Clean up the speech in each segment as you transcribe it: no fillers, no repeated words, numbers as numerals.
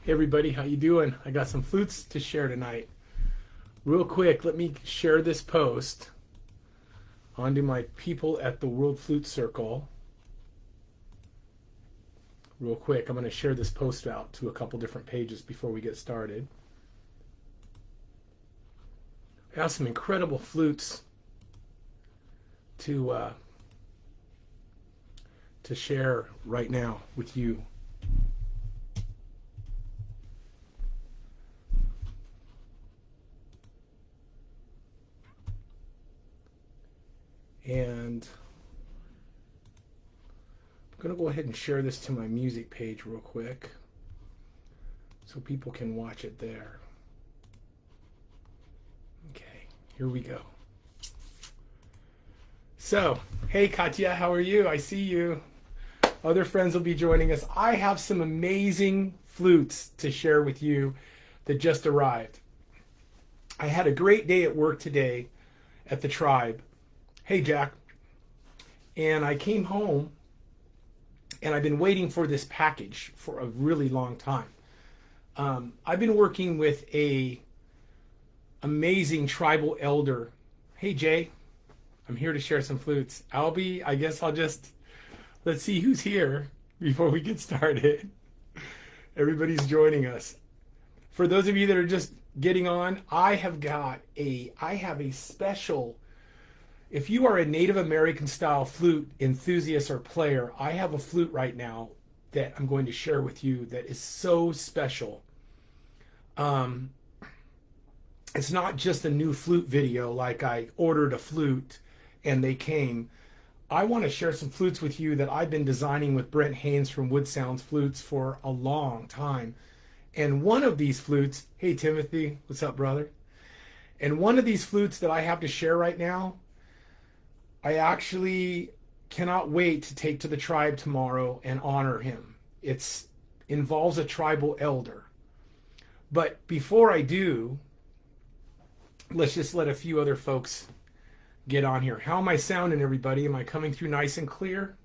Hey everybody, how you doing? I got some flutes to share tonight. Real quick, let me share this post onto my people at the World Flute Circle. Real quick, I'm going to share this post out to a couple different pages before we get started. I have some incredible flutes to share right now with you. And I'm going to go ahead and share this to my music page real quick so people can watch it there. Okay, here we go. So, hey Katya, how are you? I see you. Other friends will be joining us. I have some amazing flutes to share with you that just arrived. I had a great day at work today at the Tribe. Hey Jack. And I came home and I've been waiting for this package for a really long time. I've been working with a amazing tribal elder. Hey Jay, I'm here to share some flutes. Albie, I guess let's see who's here before we get started. Everybody's joining us. For those of you that are just getting on, I have a special, if you are a Native American style flute enthusiast or player, I have a flute right now that I'm going to share with you that is so special. It's not just a new flute video like I ordered a flute and they came. I want to share some flutes with you that I've been designing with Brent Haynes from Woodsounds Flutes for a long time. And one of these flutes, hey Timothy, what's up brother? And one of these flutes that I have to share right now, I actually cannot wait to take to the tribe tomorrow and honor him. It involves a tribal elder. But before I do, let's just let a few other folks get on here. How am I sounding, everybody? Am I coming through nice and clear?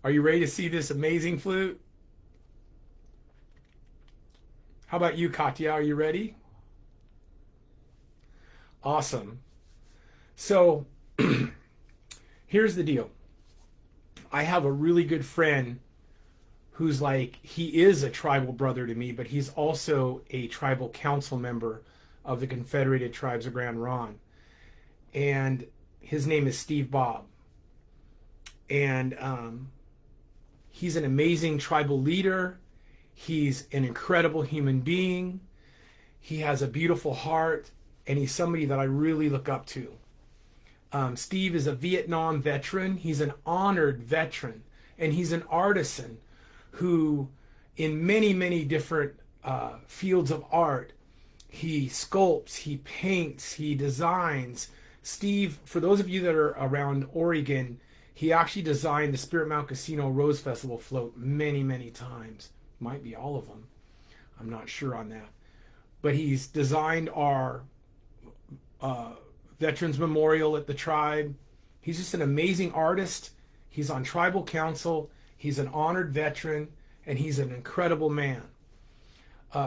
Are you ready to see this amazing flute? How about you, Katya? Are you ready? Awesome. So here's the deal. I have a really good friend who's he is a tribal brother to me, but he's also a tribal council member of the Confederated Tribes of Grand Ronde. And his name is Steve Bob. And he's an amazing tribal leader. He's an incredible human being. He has a beautiful heart, and he's somebody that I really look up to. Steve is a Vietnam veteran. He's an honored veteran, and he's an artisan who, in many, many different fields of art, he sculpts, he paints, he designs. Steve, for those of you that are around Oregon, he actually designed the Spirit Mountain Casino Rose Festival float many, many times. Might be all of them. I'm not sure on that. But he's designed our Veterans Memorial at the Tribe. He's just an amazing artist. He's on tribal council. He's an honored veteran, and he's an incredible man.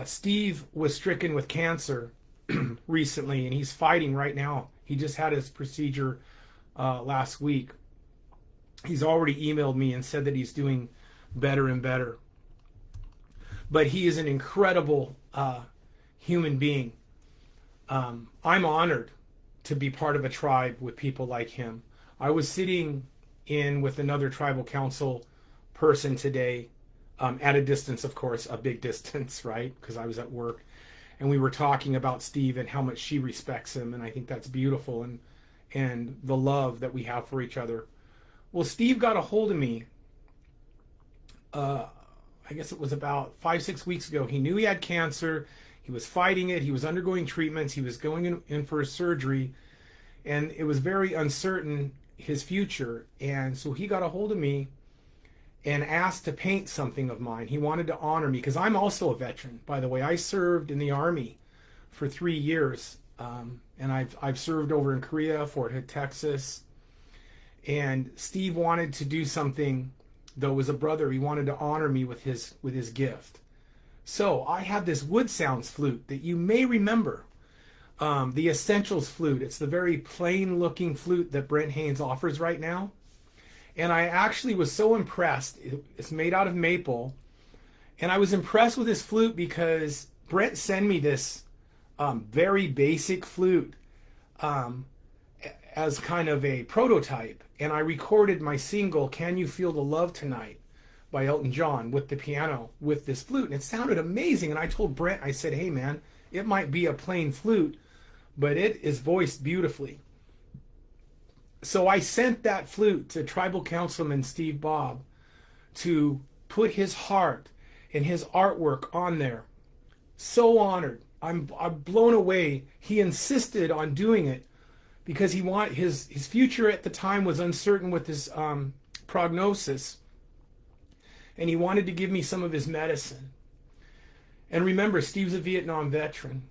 Steve was stricken with cancer recently, and he's fighting right now. He just had his procedure last week. He's already emailed me and said that he's doing better and better. But he is an incredible human being. I'm honored to be part of a tribe with people like him. I was sitting in with another tribal council person today, at a distance, of course, a big distance, right? Because I was at work. And we were talking about Steve and how much she respects him. And I think that's beautiful, and the love that we have for each other. Well, Steve got a hold of me, I guess it was about 5-6 weeks ago. He knew he had cancer. He was fighting it. He was undergoing treatments. He was going in for a surgery. And it was very uncertain, his future. And so he got a hold of me and asked to paint something of mine. He wanted to honor me because I'm also a veteran, by the way. I served in the Army for 3 years. And I've served over in Korea, Fort Hood, Texas. And Steve wanted to do something, though as a brother, he wanted to honor me with his gift. So I have this Woodsounds flute that you may remember, the Essentials flute. It's the very plain looking flute that Brent Haynes offers right now. And I actually was so impressed. It's made out of maple. And I was impressed with this flute because Brent sent me this very basic flute as kind of a prototype. And I recorded my single, Can You Feel the Love Tonight, by Elton John, with the piano, with this flute. And it sounded amazing. And I told Brent, I said, hey man, it might be a plain flute, but it is voiced beautifully. So I sent that flute to Tribal Councilman Steve Bob to put his heart and his artwork on there. So honored. I'm blown away. He insisted on doing it because his future at the time was uncertain with his prognosis, and he wanted to give me some of his medicine. And remember, Steve's a Vietnam veteran.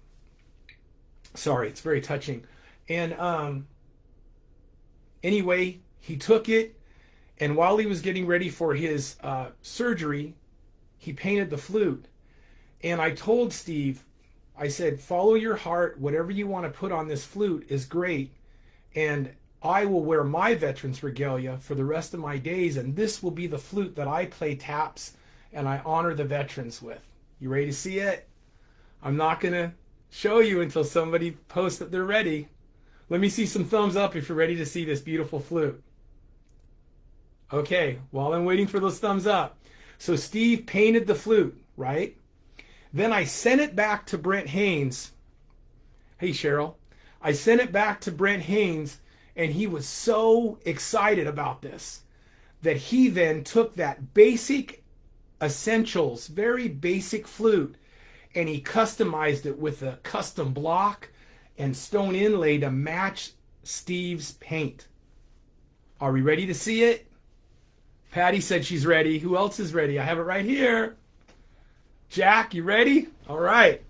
Sorry, it's very touching. And anyway, he took it, and while he was getting ready for his surgery, he painted the flute. And I told Steve, I said, follow your heart. Whatever you want to put on this flute is great. And I will wear my veterans regalia for the rest of my days. And this will be the flute that I play taps and I honor the veterans with. You ready to see it? I'm not going to show you until somebody posts that they're ready. Let me see some thumbs up if you're ready to see this beautiful flute. Okay, while I'm waiting for those thumbs up. So Steve painted the flute, right? Then I sent it back to Brent Haynes. Hey, Cheryl. I sent it back to Brent Haynes, and he was so excited about this that he then took that basic Essentials, very basic flute, and he customized it with a custom block and stone inlay to match Steve's paint. Are we ready to see it? Patty said she's ready. Who else is ready? I have it right here. Jack, you ready? All right.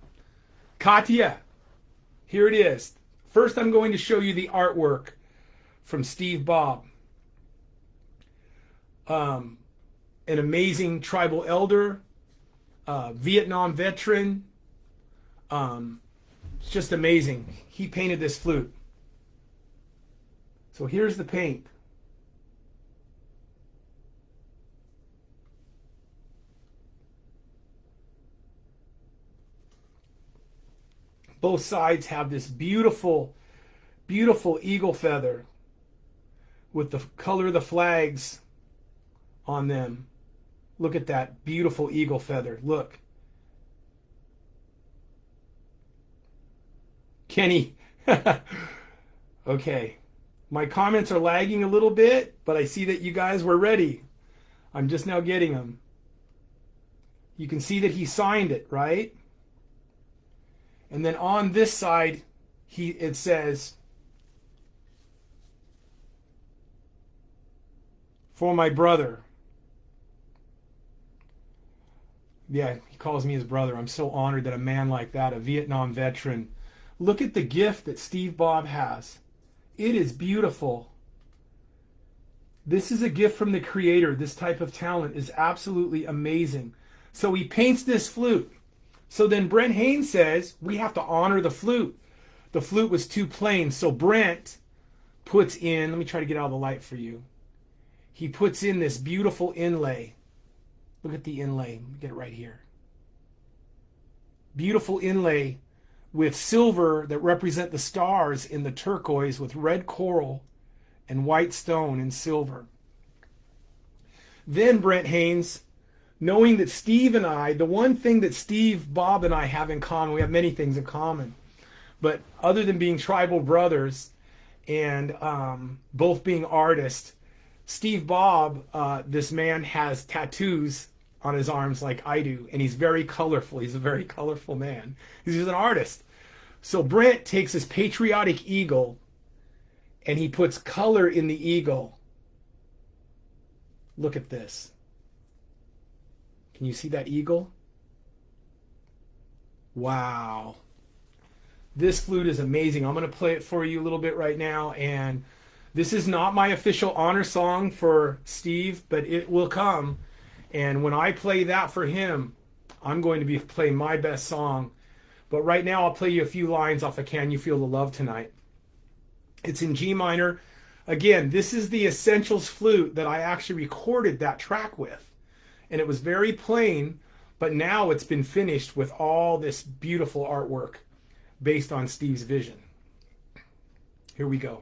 Katya, here it is. First, I'm going to show you the artwork from Steve Bob. An amazing tribal elder, Vietnam veteran. It's just amazing. He painted this flute. So here's the paint. Both sides have this beautiful, beautiful eagle feather with the color of the flags on them. Look at that beautiful eagle feather. Look. Kenny. Okay. My comments are lagging a little bit, but I see that you guys were ready. I'm just now getting them. You can see that he signed it, right? And then on this side, it says, for my brother. Yeah, he calls me his brother. I'm so honored that a man like that, a Vietnam veteran. Look at the gift that Steve Bob has. It is beautiful. This is a gift from the Creator. This type of talent is absolutely amazing. So he paints this flute. So then Brent Haynes says, we have to honor the flute. The flute was too plain. So Brent puts in, let me try to get out of the light for you. He puts in this beautiful inlay. Look at the inlay. Let me get it right here. Beautiful inlay with silver that represent the stars in the turquoise with red coral and white stone in silver. Then Brent Haynes, knowing that Steve and I, the one thing that Steve, Bob, and I have in common, we have many things in common, but other than being tribal brothers and both being artists, Steve Bob, this man has tattoos on his arms like I do, and he's very colorful. He's a very colorful man. He's an artist. So Brent takes his patriotic eagle and he puts color in the eagle. Look at this. Can you see that eagle? Wow. This flute is amazing. I'm going to play it for you a little bit right now. And this is not my official honor song for Steve, but it will come. And when I play that for him, I'm going to be playing my best song. But right now I'll play you a few lines off of Can You Feel the Love Tonight. It's in G minor. Again, this is the Essentials flute that I actually recorded that track with. And it was very plain, but now it's been finished with all this beautiful artwork based on Steve's vision. Here we go.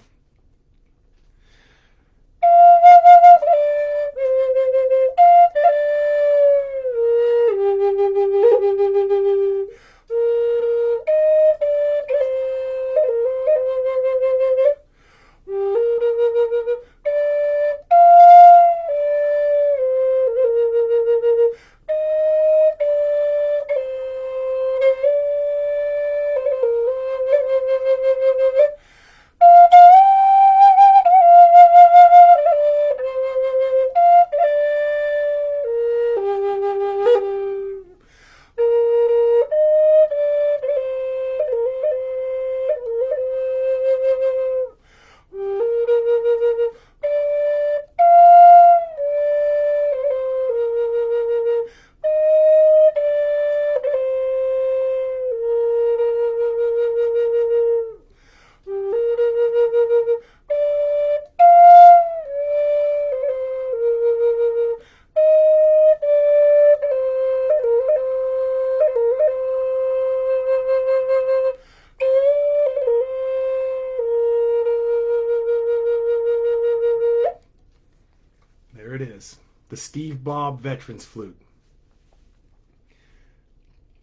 There it is, the Steve Bob Veterans Flute.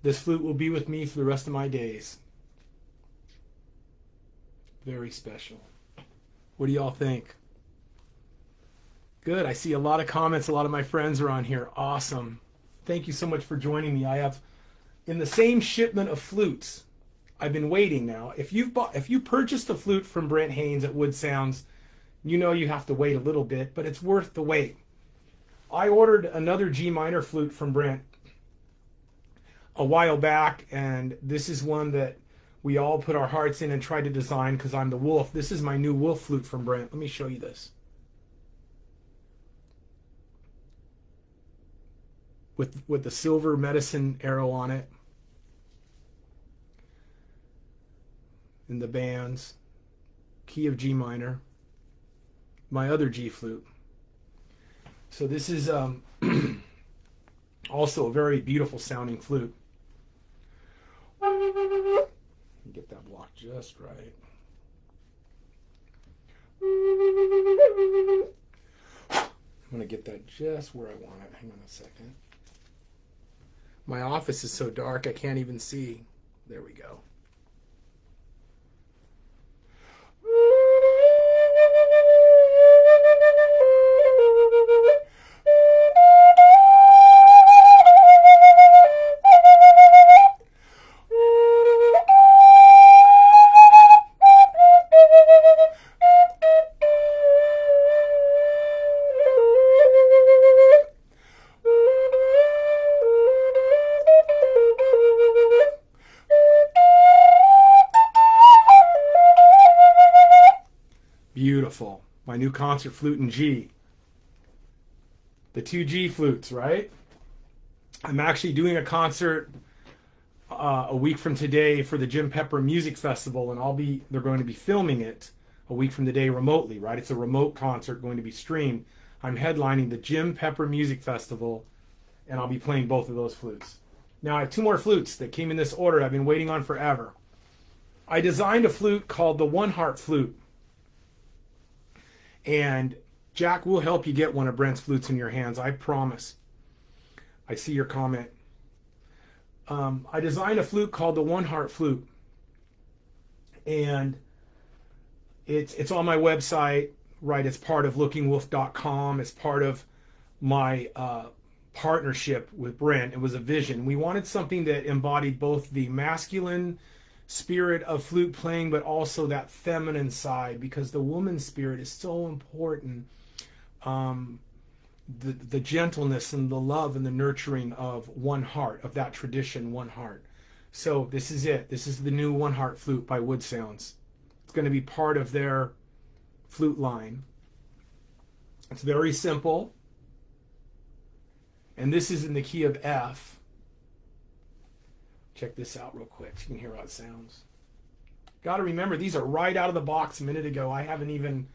This flute will be with me for the rest of my days. Very special. What do y'all think? Good. I see a lot of comments. A lot of my friends are on here. Awesome. Thank you so much for joining me. I have, in the same shipment of flutes, I've been waiting now. If you purchased a flute from Brent Haynes at Woodsounds, you know you have to wait a little bit, but it's worth the wait. I ordered another G minor flute from Brent a while back, and this is one that we all put our hearts in and tried to design because I'm the wolf. This is my new wolf flute from Brent. Let me show you this. With the silver medicine arrow on it. And the bands. Key of G minor. My other G flute. So this is also a very beautiful sounding flute. Get that block just right. I'm going to get that just where I want it. Hang on a second. My office is so dark I can't even see. There we go. Beautiful. My new concert flute in G. The two G flutes, right? I'm actually doing a concert a week from today for the Jim Pepper Music Festival, and they're going to be filming it a week from today remotely, right? It's a remote concert going to be streamed. I'm headlining the Jim Pepper Music Festival, and I'll be playing both of those flutes. Now, I have two more flutes that came in this order I've been waiting on forever. I designed a flute called the One Heart Flute. And Jack will help you get one of Brent's flutes in your hands, I promise. I see your comment. I designed a flute called the One Heart Flute. And it's on my website, right? It's part of lookingwolf.com. It's part of my partnership with Brent. It was a vision. We wanted something that embodied both the masculine spirit of flute playing, but also that feminine side, because the woman's spirit is so important. The gentleness and the love and the nurturing of One Heart, of that tradition, One Heart. So this is it. This is the new One Heart flute by Woodsounds. It's going to be part of their flute line. It's very simple. And this is in the key of F. Check this out real quick so you can hear how it sounds. Got to remember, these are right out of the box a minute ago. I haven't even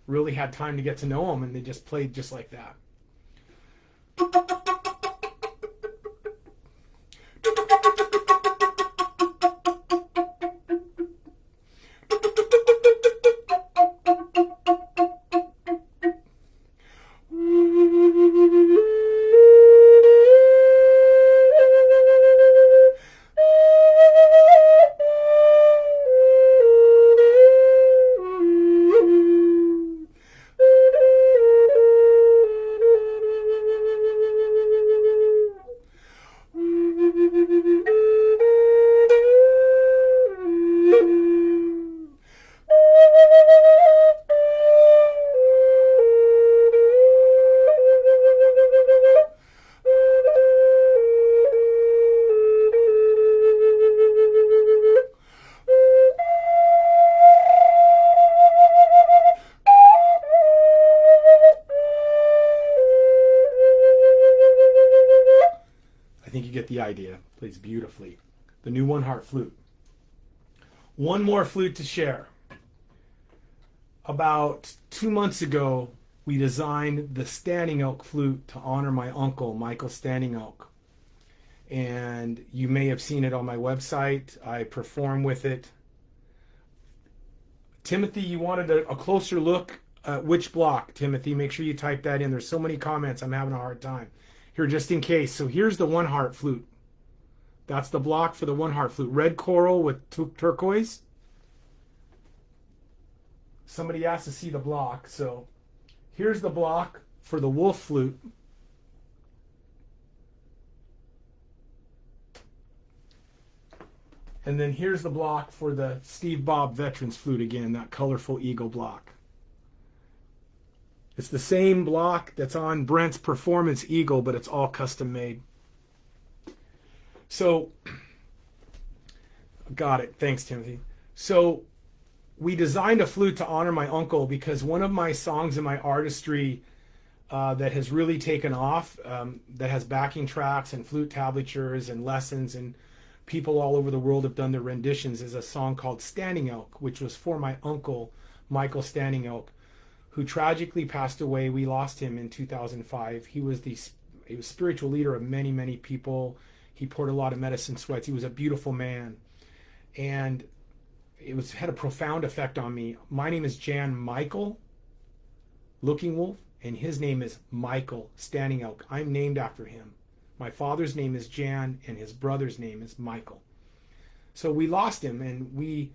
really had time to get to know them, and they just played just like that. I think you get the idea. Plays beautifully. The new One Heart flute. One more flute to share. About 2 months ago, we designed the Standing Oak flute to honor my uncle, Michael Standing Oak. And you may have seen it on my website. I perform with it. Timothy, you wanted a closer look at which block, Timothy? Make sure you type that in. There's so many comments. I'm having a hard time. Here, just in case. So here's the One Heart flute. That's the block for the One Heart flute. Red coral with turquoise. Somebody asked to see the block. So here's the block for the wolf flute. And then here's the block for the Steve Bob Veterans flute again, that colorful eagle block. It's the same block that's on Brent's Performance Eagle, but it's all custom made. So, got it. Thanks, Timothy. So, we designed a flute to honor my uncle because one of my songs in my artistry that has really taken off, that has backing tracks and flute tablatures and lessons, and people all over the world have done their renditions, is a song called Standing Oak, which was for my uncle, Michael Standing Oak, who tragically passed away. We lost him in 2005. He was spiritual leader of many, many people. He poured a lot of medicine sweats. He was a beautiful man. And it had a profound effect on me. My name is Jan Michael Looking Wolf, and his name is Michael Standing Oak. I'm named after him. My father's name is Jan, and his brother's name is Michael. So we lost him, and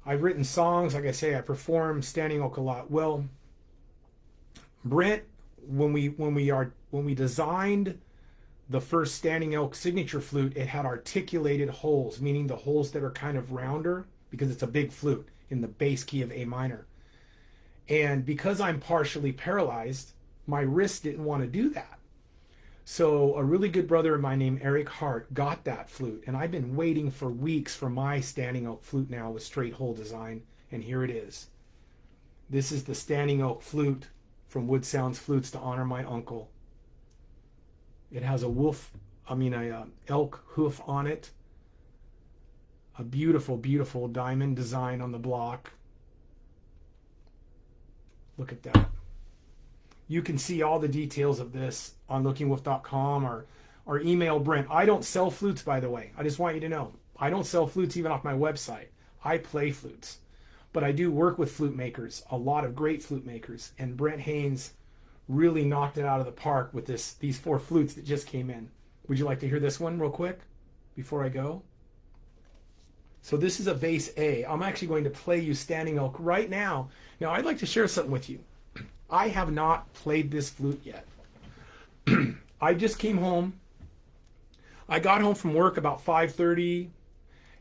I've written songs, like I say, I perform Standing Oak a lot. Well, Brent, when we designed the first Standing Oak signature flute, it had articulated holes, meaning the holes that are kind of rounder, because it's a big flute in the bass key of A minor. And because I'm partially paralyzed, my wrist didn't want to do that. So a really good brother of mine named Eric Hart got that flute, and I've been waiting for weeks for my Standing Oak flute now with straight hole design, and here it is. This is the Standing Oak flute from Woodsounds Flutes to honor my uncle. It has a elk hoof on it. A beautiful, beautiful diamond design on the block. Look at that. You can see all the details of this on lookingwolf.com or email Brent. I don't sell flutes, by the way. I just want you to know. I don't sell flutes even off my website. I play flutes. But I do work with flute makers, a lot of great flute makers. And Brent Haynes really knocked it out of the park with these 4 flutes that just came in. Would you like to hear this one real quick before I go? So this is a bass A. I'm actually going to play you Standing Oak right now. Now, I'd like to share something with you. I have not played this flute yet. I just came home. I got home from work about 5:30,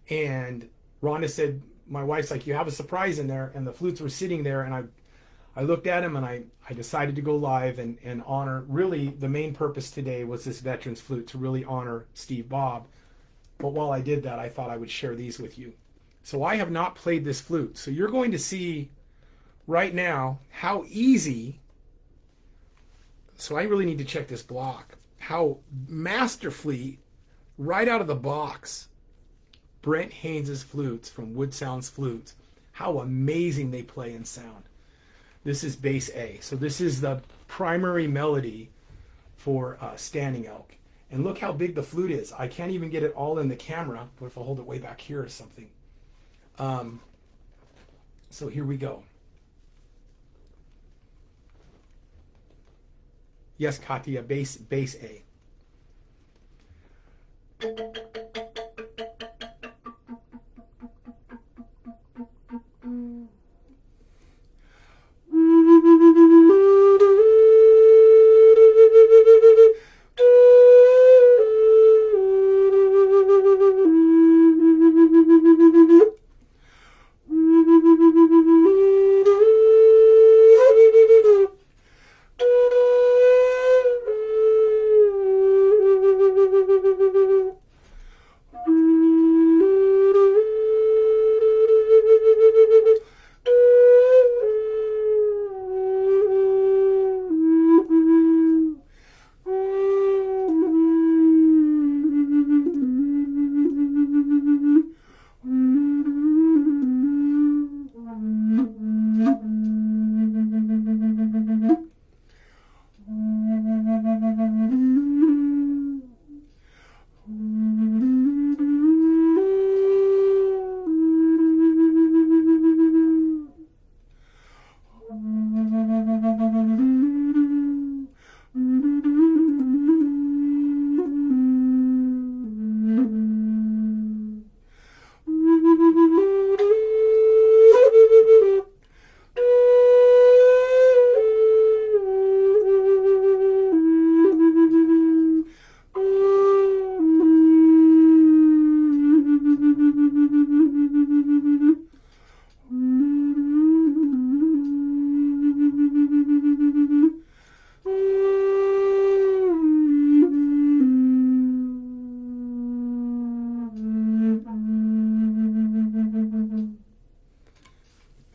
and Rhonda said, my wife's like, you have a surprise in there, and the flutes were sitting there, and I looked at them, and I decided to go live and honor. Really, the main purpose today was this veterans flute to really honor Steve Bob. But while I did that, I thought I would share these with you. So I have not played this flute. So you're going to see right now how easy, so I really need to check this block, how masterfully right out of the box, Brent Haynes' flutes from Woodsounds Flutes. How amazing they play and sound. This is bass A. So this is the primary melody for Standing Elk. And look how big the flute is. I can't even get it all in the camera, but if I hold it way back here or something. So here we go. Yes, Katya, bass A.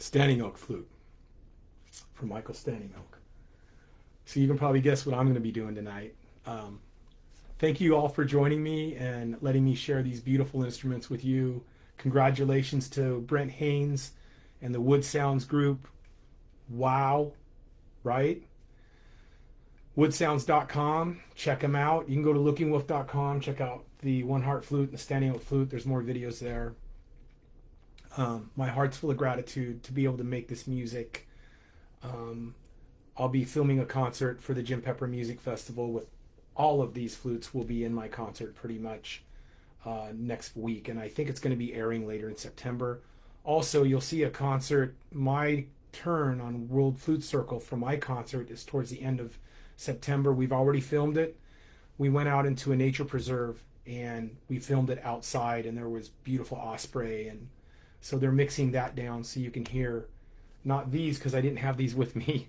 Standing Oak flute from Michael Standing Oak. So you can probably guess what I'm going to be doing tonight. Thank you all for joining me and letting me share these beautiful instruments with you. Congratulations to Brent Haynes and the Woodsounds group. Wow, right? Woodsounds.com, check them out. You can go to lookingwolf.com, check out the One Heart flute and the Standing Oak flute. There's more videos there. My heart's full of gratitude to be able to make this music. I'll be filming a concert for the Jim Pepper Music Festival with all of these flutes will be in my concert pretty much next week. And I think it's going to be airing later in September. Also, you'll see a concert. My turn on World Flute Circle for my concert is towards the end of September. We've already filmed it. We went out into a nature preserve and we filmed it outside, and there was beautiful osprey, and so they're mixing that down so you can hear, not these because I didn't have these with me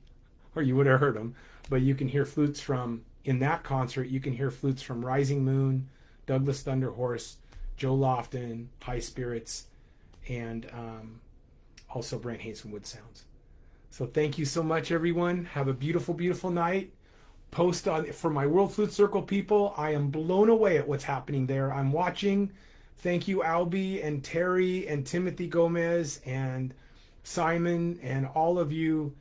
or you would have heard them, but you can hear flutes from, in that concert, you can hear flutes from Rising Moon, Douglas Thunderhorse, Joe Lofton, High Spirits, and also Brent Haynes from Woodsounds. So thank you so much, everyone. Have a beautiful, beautiful night. Post on for my World Flute Circle people. I am blown away at what's happening there. I'm watching. Thank you, Albie and Terry and Timothy Gomez and Simon and all of you.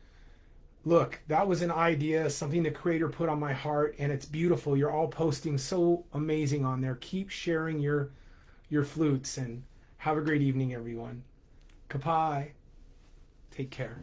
Look, that was an idea, something the creator put on my heart, and it's beautiful. You're all posting so amazing on there. Keep sharing your flutes, and have a great evening, everyone. Kapai. Take care.